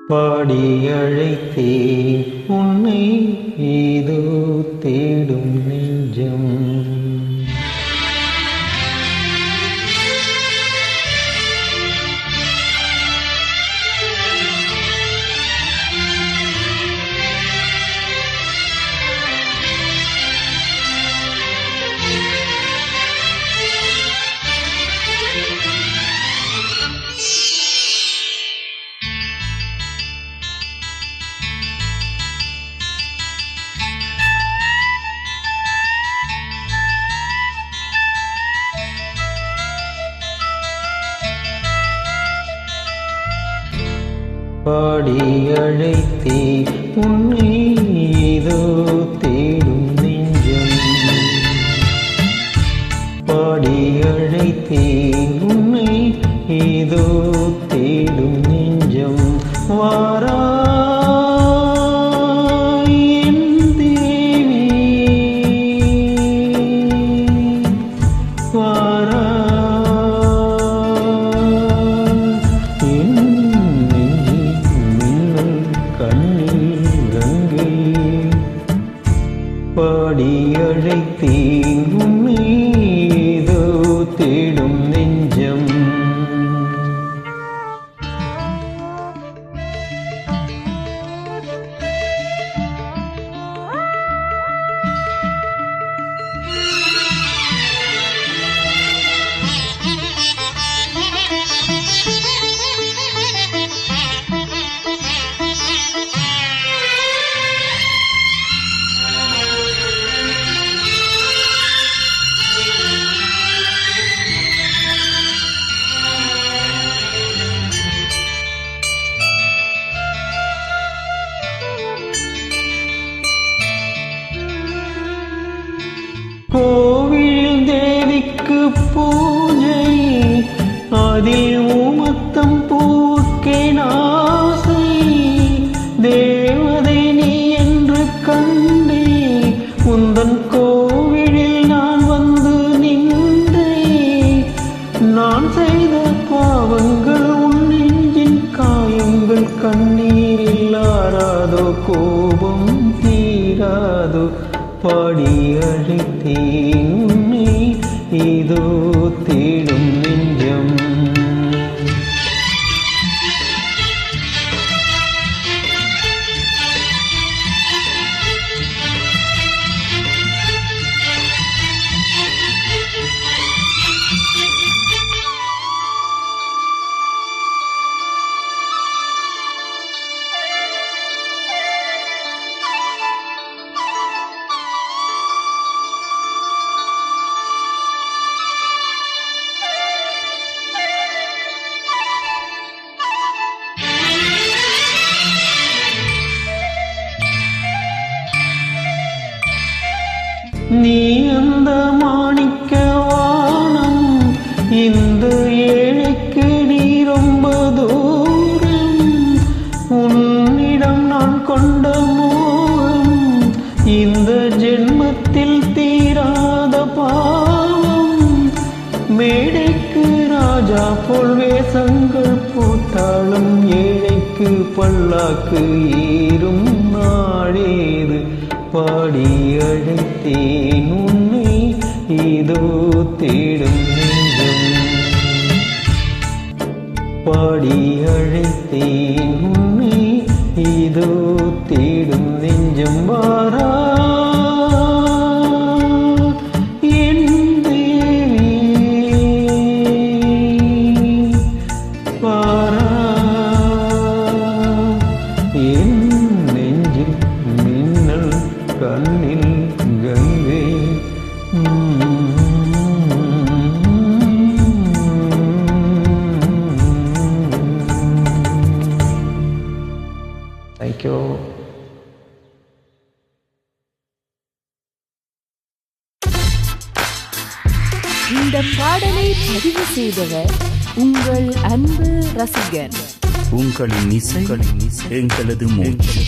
பாடி அழைத்தேன் உன்னை ஏதோ தேடும் நெஞ்சம். பாடி அழைத்தேன் உன்னை ஏதோ தேடும் நெஞ்சம். பாடி அழைத்தேன் உன்னை ஏதோ தேடும் நெஞ்சம். வாராய் என் தேவி, பாடி அழைத்தேன் உன்னை ஏதோ தேடும் நெஞ்சம். கோவில் தேவிக்கு பூஜை, அதில் உமத்தம் பூக்கேன் ஆசை. தேவதை நீ என்று கண்டே உந்தன் கோவிலில் நான் வந்து நின்றேன். நான் செய்த பாவங்கள் உன் நெஞ்சின் காயங்கள், கண்ணீரில் ஆறாதோ கோபம் தீராதோ. பாடி அழைத்தேன் உன்னை ஏதோ தேடும் நெஞ்சம். நீ அந்த மாணிக்க வானம், இந்த ஏழைக்கு நீ ரொம்ப தூரம். உன்னிடம் நான் கொண்ட மோகம் இந்த ஜென்மத்தில் தீராத பாவம். மேடைக்கு ராஜா போல் வேஷங்கள் போட்டாலும் ஏழைக்கு பல்லாக்கு ஏறும் நாடேது. பாடி அழைத்தேன் உன்னை ஏதோ தேடும் நெஞ்சம். பாடி அழைத்தேன் உன்னை ஏதோ தேடும் நெஞ்சம். வாரா என் தேவி, வாரா என் நெஞ்சில் மின்னல் கண்ணில் கங்கை. Thank you. இந்த பாடலை பதிவு செய்தவர் உங்கள் அன்பு ரசிகர். உங்களின் இசை எங்களது மூச்சு.